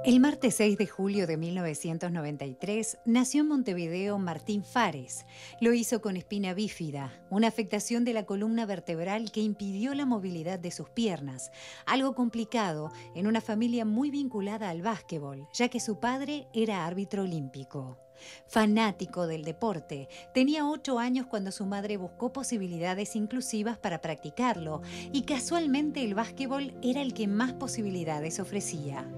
El martes 6 de julio de 1993 nació en Montevideo Martín Fares. Lo hizo con espina bífida, una afectación de la columna vertebral que impidió la movilidad de sus piernas, algo complicado en una familia muy vinculada al básquetbol, ya que su padre era árbitro olímpico. Fanático del deporte, tenía 8 años cuando su madre buscó posibilidades inclusivas para practicarlo y casualmente el básquetbol era el que más posibilidades ofrecía.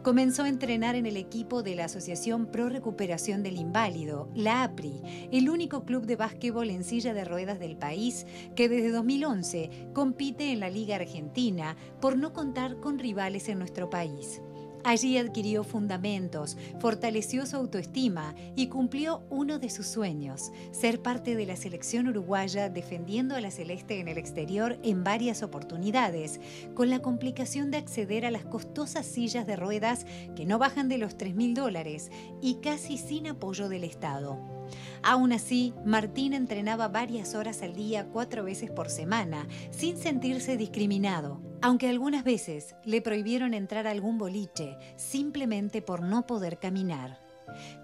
Comenzó a entrenar en el equipo de la Asociación Pro Recuperación del Inválido, la APRI, el único club de básquetbol en silla de ruedas del país que desde 2011 compite en la Liga Argentina por no contar con rivales en nuestro país. Allí adquirió fundamentos, fortaleció su autoestima y cumplió uno de sus sueños, ser parte de la selección uruguaya defendiendo a la Celeste en el exterior en varias oportunidades, con la complicación de acceder a las costosas sillas de ruedas que no bajan de los $3.000 y casi sin apoyo del Estado. Aún así, Martín entrenaba varias horas al día, 4 veces por semana, sin sentirse discriminado, aunque algunas veces le prohibieron entrar a algún boliche simplemente por no poder caminar.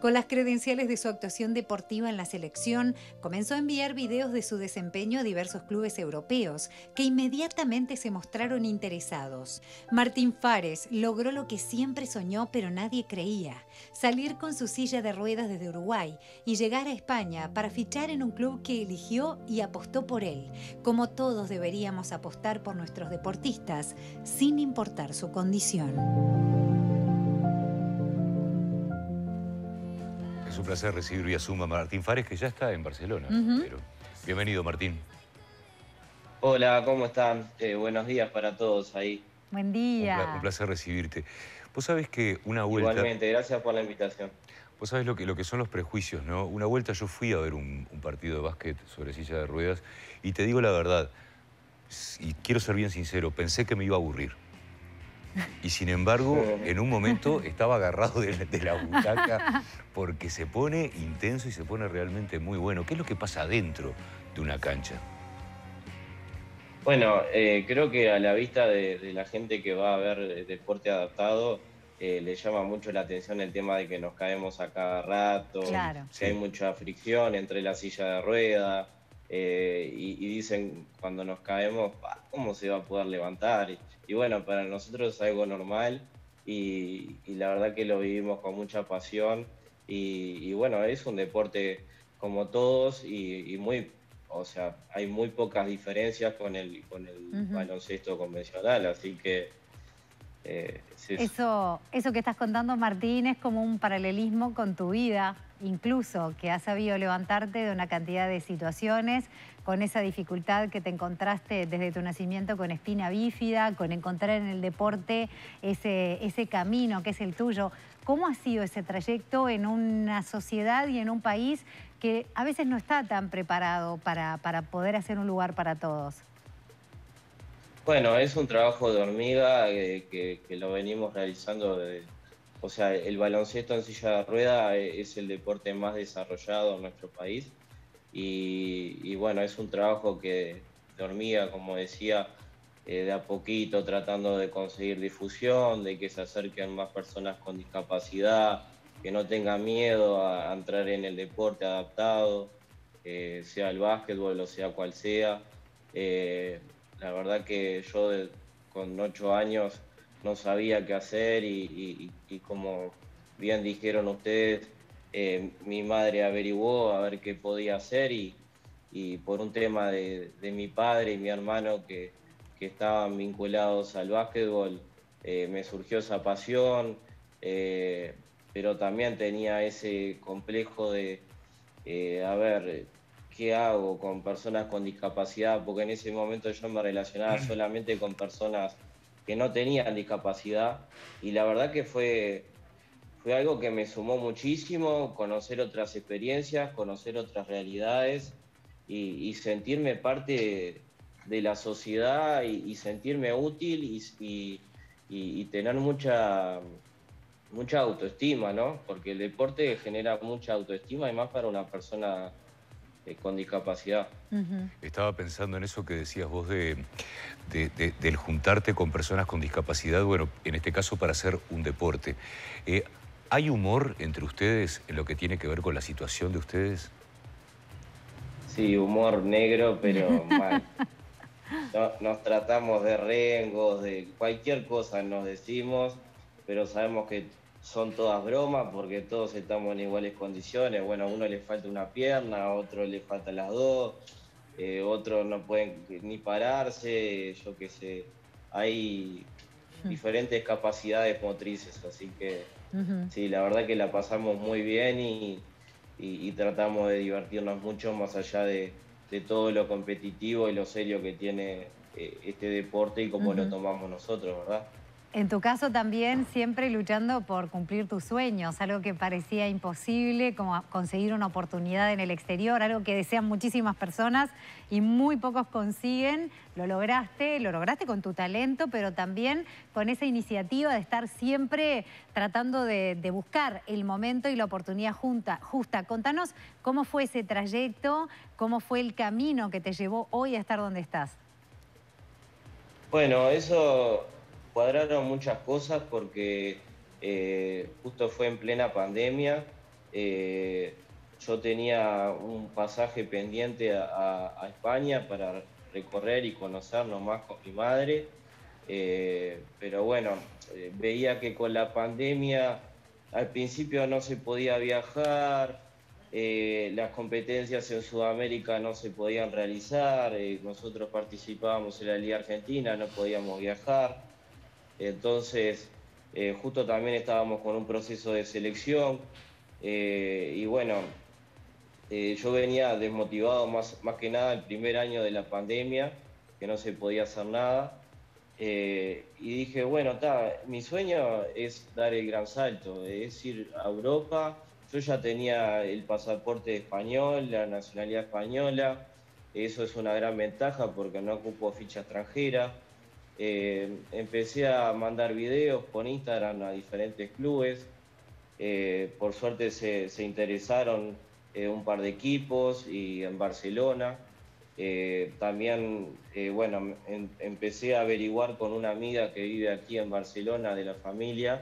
Con las credenciales de su actuación deportiva en la selección, comenzó a enviar videos de su desempeño a diversos clubes europeos, que inmediatamente se mostraron interesados. Martín Fares logró lo que siempre soñó pero nadie creía: salir con su silla de ruedas desde Uruguay y llegar a España para fichar en un club que eligió y apostó por él, como todos deberíamos apostar por nuestros deportistas, sin importar su condición. Es un placer recibir vía Zoom a Martín Fares, que ya está en Barcelona. Ujú. Pero bienvenido, Martín. Hola, ¿cómo están? Buenos días para todos ahí. Buen Un día. placer recibirte. Vos sabés que una vuelta, Igualmente, gracias por la invitación. vos sabés lo que son los prejuicios, ¿no? Una vuelta yo fui a ver un partido de básquet sobre silla de ruedas y te digo la verdad, y quiero ser bien sincero, pensé que me iba a aburrir. Y sin embargo, en un momento estaba agarrado de la butaca porque se pone intenso y se pone realmente muy bueno. ¿Qué es lo que pasa dentro de una cancha? Bueno, creo que a la vista de la gente que va a ver deporte adaptado, le llama mucho la atención el tema de que nos caemos a cada rato, Sí, Claro. que hay sí. mucha fricción entre la silla de rueda, y dicen cuando nos caemos: "Pa, ¿cómo se va a poder levantar?". Y bueno, para nosotros es algo normal y la verdad que lo vivimos con mucha pasión y bueno, es un deporte como todos y muy, o sea, hay muy pocas diferencias con el Ujú. baloncesto convencional, así que es eso. Eso que estás contando, Martín, es como un paralelismo con tu vida, incluso que has sabido levantarte de una cantidad de situaciones, con esa dificultad que te encontraste desde tu nacimiento con espina bífida, con encontrar en el deporte ese camino que es el tuyo. ¿Cómo ha sido ese trayecto en una sociedad y en un país que a veces no está tan preparado para poder hacer un lugar para todos? Bueno, es un trabajo de hormiga que lo venimos realizando o sea, el baloncesto en silla de rueda es el deporte más desarrollado en nuestro país y bueno, es un trabajo de hormiga, como decía, de a poquito tratando de conseguir difusión, de que se acerquen más personas con discapacidad, que no tengan miedo a entrar en el deporte adaptado, sea el básquetbol o sea cual sea. Eh, la verdad que yo con 8 años no sabía qué hacer y como bien dijeron ustedes, mi madre averiguó a ver qué podía hacer y por un tema de mi padre y mi hermano que estaban vinculados al básquetbol, me surgió esa pasión, pero también tenía ese complejo de, a ver, ¿qué hago con personas con discapacidad? Porque en ese momento yo me relacionaba solamente con personas que no tenían discapacidad y la verdad que fue algo que me sumó muchísimo, conocer otras experiencias, conocer otras realidades y sentirme parte de la sociedad y sentirme útil y tener mucha autoestima, ¿no? Porque el deporte genera mucha autoestima y más para una persona con discapacidad. Estaba pensando en eso que decías vos del juntarte con personas con discapacidad, bueno, en este caso para hacer un deporte. ¿Hay humor entre ustedes en lo que tiene que ver con la situación de ustedes? Sí, humor negro, pero mal. Nos tratamos de rengos, de cualquier cosa nos decimos, pero sabemos que son todas bromas porque todos estamos en iguales condiciones. Bueno, a uno le falta una pierna, a otro le faltan las dos, otros no pueden ni pararse, yo qué sé. Hay diferentes capacidades motrices, así que sí, la verdad que la pasamos muy bien y tratamos de divertirnos mucho más allá de todo lo competitivo y lo serio que tiene este deporte y cómo lo tomamos nosotros, ¿verdad? En tu caso también siempre luchando por cumplir tus sueños, algo que parecía imposible, como conseguir una oportunidad en el exterior, algo que desean muchísimas personas y muy pocos consiguen. Lo lograste con tu talento, pero también con esa iniciativa de estar siempre tratando de buscar el momento y la oportunidad justa. Contanos cómo fue ese trayecto, cómo fue el camino que te llevó hoy a estar donde estás. Bueno, eso cuadraron muchas cosas porque justo fue en plena pandemia. eh, yo tenía un pasaje pendiente a España para recorrer y conocernos más con mi madre, pero bueno, veía que con la pandemia al principio no se podía viajar, las competencias en Sudamérica no se podían realizar, nosotros participábamos en la Liga Argentina, no podíamos viajar, entonces justo también estábamos con un proceso de selección y bueno, yo venía desmotivado más que nada el primer año de la pandemia, que no se podía hacer nada. Y dije, bueno, mi sueño es dar el gran salto, es ir a Europa. Yo ya tenía el pasaporte español, la nacionalidad española, eso es una gran ventaja porque no ocupo ficha extranjera. Empecé a mandar videos por Instagram a diferentes clubes. Por suerte se interesaron un par de equipos y en Barcelona. También, bueno, empecé a averiguar con una amiga que vive aquí en Barcelona de la familia,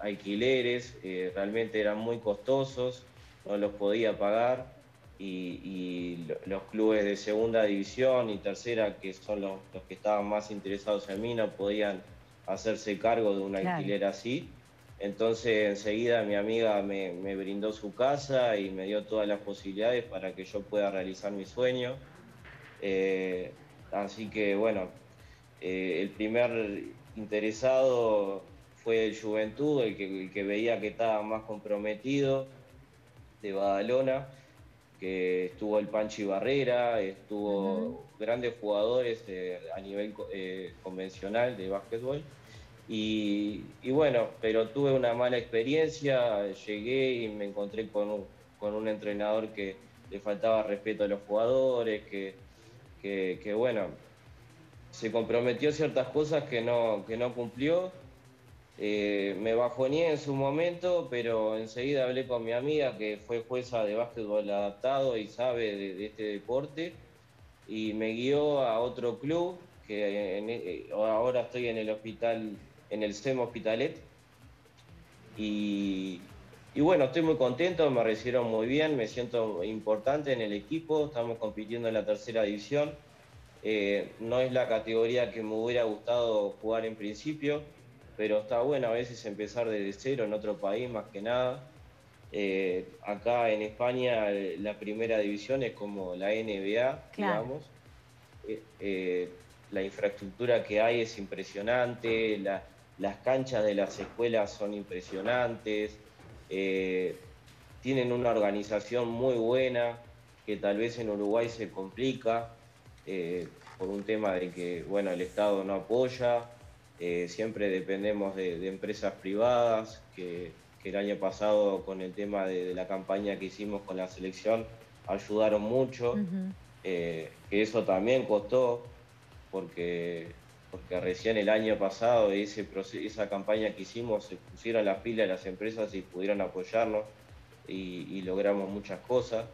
alquileres, realmente eran muy costosos, no los podía pagar los clubes de segunda división y tercera, que son los que estaban más interesados en mí, no podían hacerse cargo de un Claro. alquiler así. Entonces enseguida mi amiga me brindó su casa y me dio todas las posibilidades para que yo pueda realizar mi sueño. Eh, Así que bueno, el primer interesado fue el Juventud, el que veía que estaba más comprometido, de Badalona, que estuvo el Panchi Barrera, Ujú. estuvo grandes jugadores a nivel convencional de básquetbol. Y bueno, pero tuve una mala experiencia, llegué y me encontré con un entrenador que le faltaba respeto a los jugadores, que bueno, se comprometió a ciertas cosas que no cumplió. Me bajoneé en su momento, pero enseguida hablé con mi amiga que fue jueza de básquetbol adaptado y sabe de este deporte, y me guió a otro club que ahora estoy en el hospital, en el SEM Hospitalet, y, y bueno, estoy muy contento, me recibieron muy bien, me siento importante en el equipo, estamos compitiendo en la tercera división. No es la categoría que me hubiera gustado jugar en principio, pero está bueno a veces empezar desde cero en otro país más que nada. Acá en España la primera división es como la NBA, Claro. digamos. La infraestructura que hay es impresionante, las canchas de las escuelas son impresionantes, eh, tienen una organización muy buena que tal vez en Uruguay se complica por un tema de que, bueno, el Estado no apoya, siempre dependemos de empresas privadas que el año pasado con el tema de la campaña que hicimos con la selección ayudaron mucho, Ujú. que eso también costó porque recién el año pasado esa campaña que hicimos se pusieron las pilas las empresas y pudieron apoyarnos y logramos muchas cosas.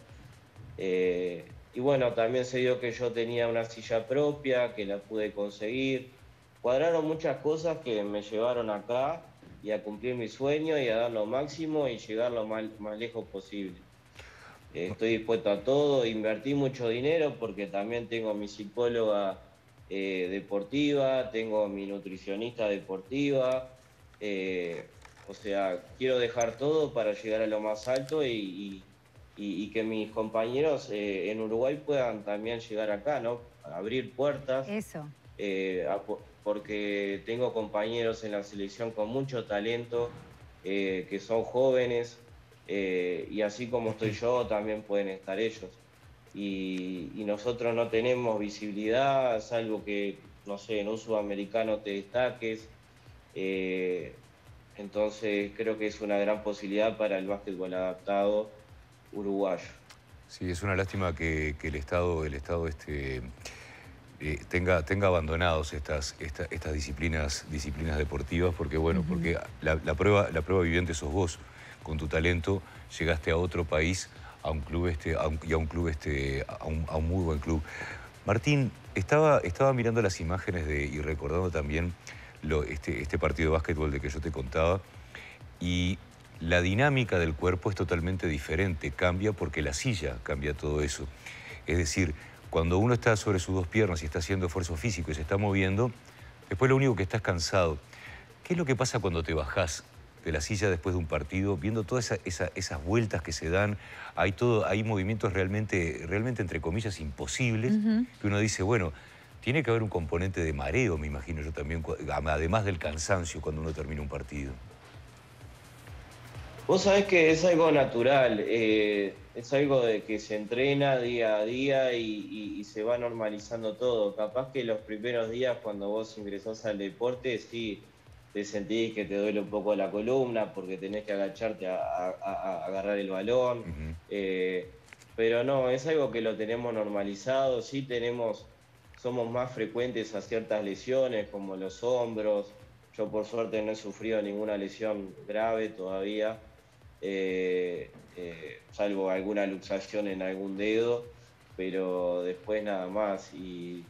Y bueno, también se dio que yo tenía una silla propia, que la pude conseguir. Cuadraron muchas cosas que me llevaron acá y a cumplir mi sueño y a dar lo máximo y llegar lo más lejos posible. Estoy dispuesto a todo, invertí mucho dinero porque también tengo mi psicóloga deportiva, tengo mi nutricionista deportiva, o sea, quiero dejar todo para llegar a lo más alto y que mis compañeros en Uruguay puedan también llegar acá, ¿no? Abrir puertas, Eso. porque tengo compañeros en la selección con mucho talento, que son jóvenes, y así como estoy yo, también pueden estar ellos. Y nosotros no tenemos visibilidad, salvo que, no sé, en un sudamericano te destaques. eh, entonces creo que es una gran posibilidad para el básquetbol adaptado uruguayo. Sí, es una lástima que el Estado tenga abandonados estas disciplinas deportivas, porque bueno, porque la prueba viviente sos vos. Con tu talento llegaste a otro país, a un club a un muy buen club. Martín, estaba mirando las imágenes y recordando también este partido de básquetbol de que yo te contaba, y la dinámica del cuerpo es totalmente diferente, cambia porque la silla cambia todo eso. Es decir, cuando uno está sobre sus dos piernas y está haciendo esfuerzo físico y se está moviendo, después lo único que está es cansado. ¿Qué es lo que pasa cuando te bajás de la silla después de un partido, viendo todas esas vueltas que se dan? Hay movimientos realmente, entre comillas, imposibles, que uno dice, bueno, tiene que haber un componente de mareo, me imagino yo también, además del cansancio cuando uno termina un partido. Vos sabés que es algo natural, es algo de que se entrena día a día y se va normalizando todo. Capaz que los primeros días cuando vos ingresás al deporte, sí, te sentís que te duele un poco la columna porque tenés que agacharte a agarrar el balón, Ujú. eh, pero no, es algo que lo tenemos normalizado, sí somos más frecuentes a ciertas lesiones como los hombros. Yo por suerte no he sufrido ninguna lesión grave todavía, salvo alguna luxación en algún dedo, pero después nada más. Y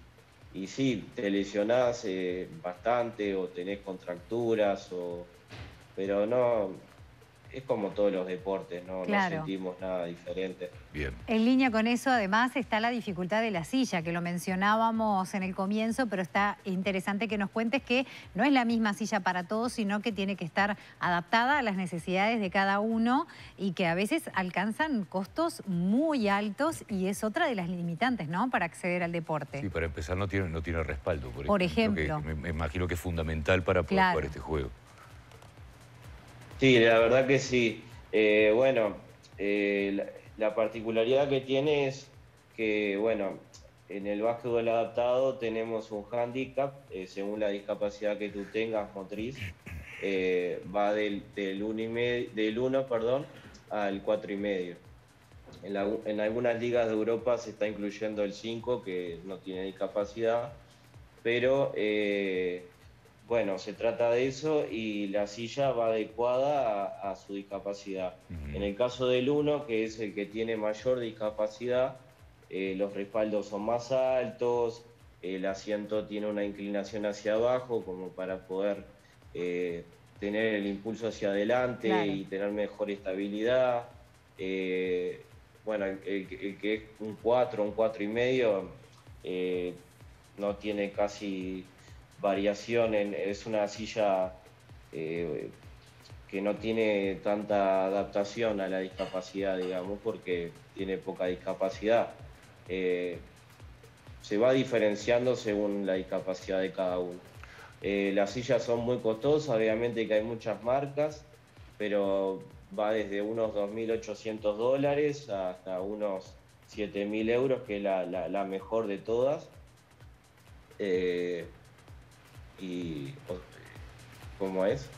sí, te lesionás bastante o tenés contracturas, pero no, es como todos los deportes, no Claro. sentimos nada diferente. Bien. En línea con eso, además, está la dificultad de la silla, que lo mencionábamos en el comienzo, pero está interesante que nos cuentes que no es la misma silla para todos, sino que tiene que estar adaptada a las necesidades de cada uno y que a veces alcanzan costos muy altos y es otra de las limitantes, ¿no?, para acceder al deporte. Sí, para empezar no tiene respaldo, Por ejemplo, ejemplo. que me imagino que es fundamental para poder Claro. jugar este juego. Sí, la verdad que sí. Bueno, la particularidad que tiene es que, bueno, en el básquetbol adaptado tenemos un hándicap, según la discapacidad que tú tengas motriz, va del 1, perdón, al 4,5. En algunas ligas de Europa se está incluyendo el 5, que no tiene discapacidad, pero bueno, se trata de eso y la silla va adecuada a su discapacidad. En Ujú. el caso del 1, que es el que tiene mayor discapacidad, los respaldos son más altos, el asiento tiene una inclinación hacia abajo como para poder eh, tener el impulso hacia adelante Claro. y tener mejor estabilidad. Eh, bueno, el que es un 4, un 4,5, no tiene casi variación, es una silla eh, que no tiene tanta adaptación a la discapacidad, digamos, porque tiene poca discapacidad. Eh, Se va diferenciando según la discapacidad de cada uno. Las sillas son muy costosas, obviamente que hay muchas marcas, pero va desde unos $2.800 hasta unos 7.000 euros, que es la mejor de todas. Eh, y cómo es.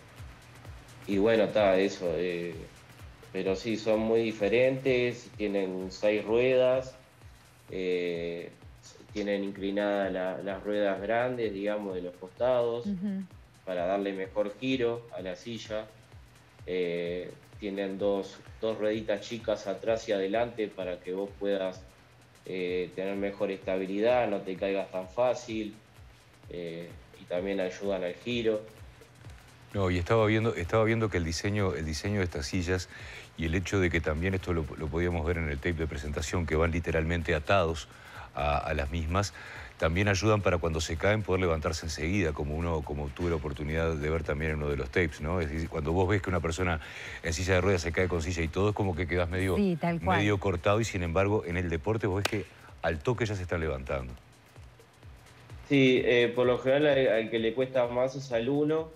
Y bueno, está eso. Pero sí, son muy diferentes, tienen 6 ruedas, eh, tienen inclinadas las ruedas grandes, digamos, de los costados, Ujú. para darle mejor giro a la silla. Eh, tienen dos rueditas chicas atrás y adelante para que vos puedas tener mejor estabilidad, no te caigas tan fácil, y también ayudan al giro. No, y estaba viendo que el diseño de estas sillas y el hecho de que también esto lo podíamos ver en el tape de presentación, que van literalmente atados a las mismas, también ayudan para cuando se caen poder levantarse enseguida, como tuve la oportunidad de ver también en uno de los tapes, ¿no? Es decir, cuando vos ves que una persona en silla de ruedas se cae con silla y todo, es como que quedás medio, Sí, tal cual. medio cortado, y sin embargo en el deporte vos ves que al toque ya se están levantando. Sí, por lo general al que le cuesta más es al uno,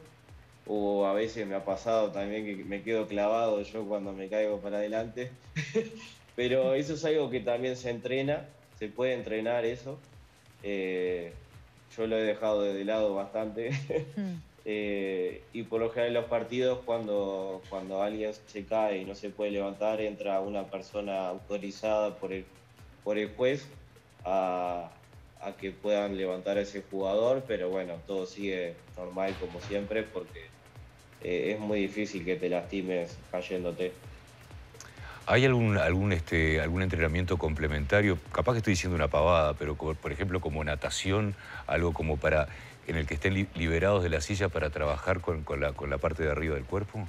o a veces me ha pasado también que me quedo clavado yo cuando me caigo para adelante. Pero eso es algo que también se entrena, se puede entrenar eso. Eh, yo lo he dejado de lado bastante. Mm. Y por lo general en los partidos, cuando alguien se cae y no se puede levantar, entra una persona autorizada por el juez a, a que puedan levantar a ese jugador, pero bueno, todo sigue normal como siempre porque es muy difícil que te lastimes cayéndote. ¿Hay algún entrenamiento complementario? Capaz que estoy diciendo una pavada, pero por ejemplo como natación, algo como en el que estén liberados de la silla para trabajar con la parte de arriba del cuerpo.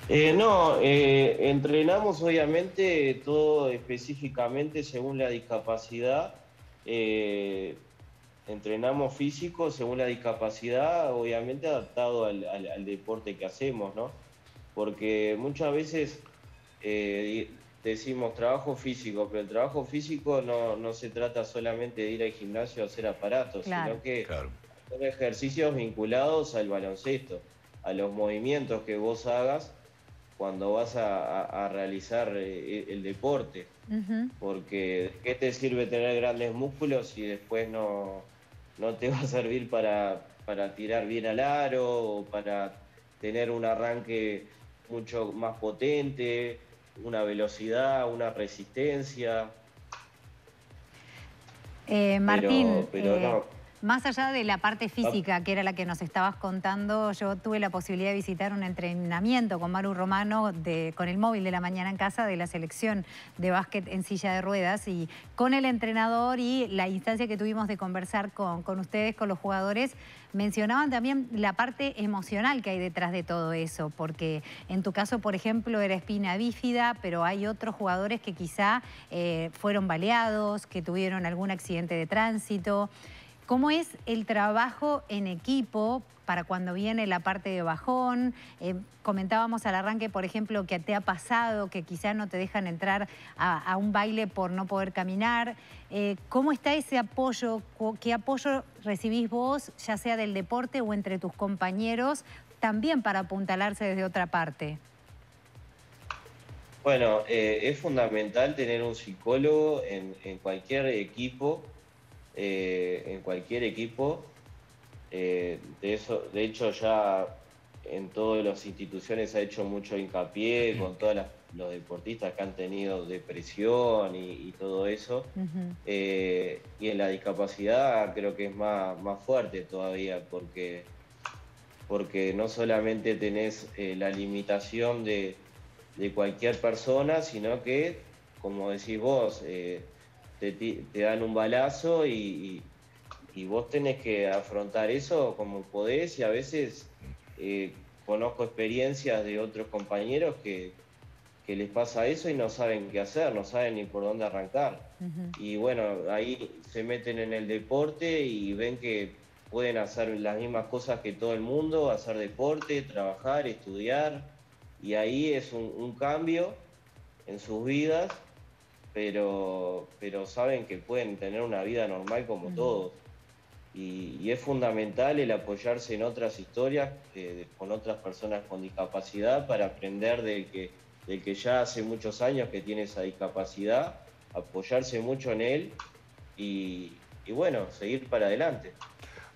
No, entrenamos obviamente todo específicamente según la discapacidad. eh, Entrenamos físico según la discapacidad, obviamente adaptado al deporte que hacemos, ¿no? Porque muchas veces decimos trabajo físico, pero el trabajo físico no se trata solamente de ir al gimnasio a hacer aparatos, Claro. sino que Claro. son ejercicios vinculados al baloncesto, a los movimientos que vos hagas cuando vas a realizar el deporte. Ujú. Porque ¿de qué te sirve tener grandes músculos si después no te va a servir para tirar bien al aro o para tener un arranque mucho más potente, una velocidad, una resistencia? Martín, Pero no. más allá de la parte física, que era la que nos estabas contando, yo tuve la posibilidad de visitar un entrenamiento con Maru Romano con el móvil de la mañana en casa de la selección de básquet en silla de ruedas, y con el entrenador y la instancia que tuvimos de conversar con ustedes, con los jugadores, mencionaban también la parte emocional que hay detrás de todo eso, porque en tu caso, por ejemplo, era espina bífida, pero hay otros jugadores que quizá fueron baleados, que tuvieron algún accidente de tránsito. ¿Cómo es el trabajo en equipo para cuando viene la parte de bajón? Comentábamos al arranque, por ejemplo, que te ha pasado que quizás no te dejan entrar a un baile por no poder caminar. ¿Cómo está ese apoyo? ¿Qué apoyo recibís vos, ya sea del deporte o entre tus compañeros, también para apuntalarse desde otra parte? Bueno, es fundamental tener un psicólogo en cualquier equipo. En cualquier equipo. De hecho, ya en todas las instituciones se ha hecho mucho hincapié con todos los deportistas que han tenido depresión y todo eso. Ujú. Y en la discapacidad creo que es más fuerte todavía, porque no solamente tenés la limitación de cualquier persona, sino que, como decís vos, te dan un balazo y vos tenés que afrontar eso como podés, y a veces conozco experiencias de otros compañeros que les pasa eso y no saben qué hacer, no saben ni por dónde arrancar. Ujú. Y bueno, ahí se meten en el deporte y ven que pueden hacer las mismas cosas que todo el mundo, hacer deporte, trabajar, estudiar, y ahí es un cambio en sus vidas, pero saben que pueden tener una vida normal como Ujú. todos. Y es fundamental el apoyarse en otras historias, con otras personas con discapacidad, para aprender del que ya hace muchos años que tiene esa discapacidad, apoyarse mucho en él y bueno, seguir para adelante.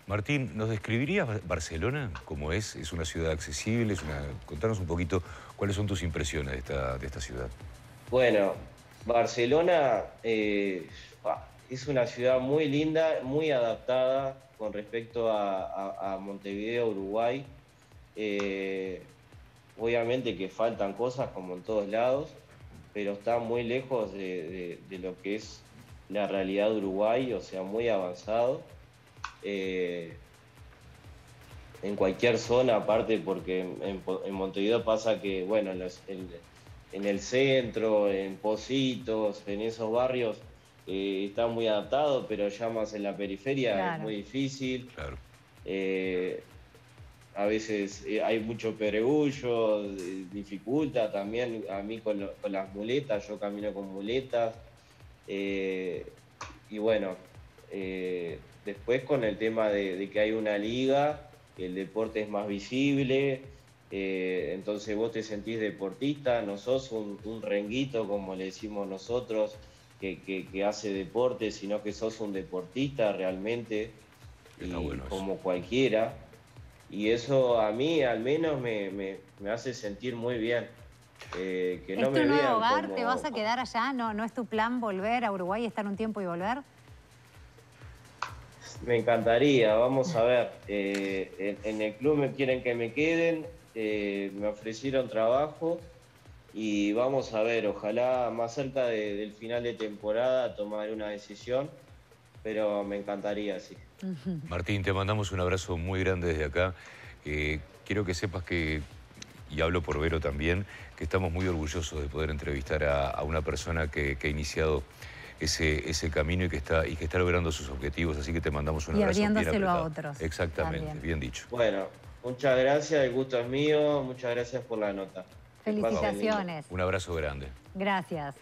Martín, ¿nos describirías Barcelona como es? ¿Es una ciudad accesible? Contanos un poquito cuáles son tus impresiones de esta ciudad. Bueno, Barcelona es una ciudad muy linda, muy adaptada con respecto a Montevideo, Uruguay. obviamente que faltan cosas como en todos lados, pero está muy lejos de lo que es la realidad de Uruguay, o sea, muy avanzado. En cualquier zona, aparte, porque en Montevideo pasa que, bueno, en el centro, en Pocitos, en esos barrios, está muy adaptado, pero ya más en la periferia Claro. es muy difícil. Claro. A veces hay mucho pedregullo, dificulta también a mí con las muletas, yo camino con muletas. Y bueno, después con el tema de que hay una liga, que el deporte es más visible, entonces vos te sentís deportista, no sos un renguito como le decimos nosotros, que hace deporte, sino que sos un deportista realmente, Está y bueno eso. como cualquiera. Y eso a mí al menos me hace sentir muy bien. Que ¿Es no tu me nuevo vean hogar? como... ¿Te vas a quedar allá? ¿No es tu plan volver a Uruguay, estar un tiempo y volver? Me encantaría, vamos a ver. En el club me quieren que me queden, me ofrecieron trabajo y vamos a ver, ojalá más cerca del final de temporada tomar una decisión, pero me encantaría, sí. Martín, te mandamos un abrazo muy grande desde acá. Quiero que sepas que, y hablo por Vero también, que estamos muy orgullosos de poder entrevistar a una persona que ha iniciado ese camino y que está logrando sus objetivos, así que te mandamos un Y abrazo bien abriéndoselo a apretado. otros. Exactamente, También. bien dicho. Bueno, muchas gracias, el gusto es mío, muchas gracias por la nota. Que pasen lindo. Felicitaciones. Un abrazo grande. Gracias.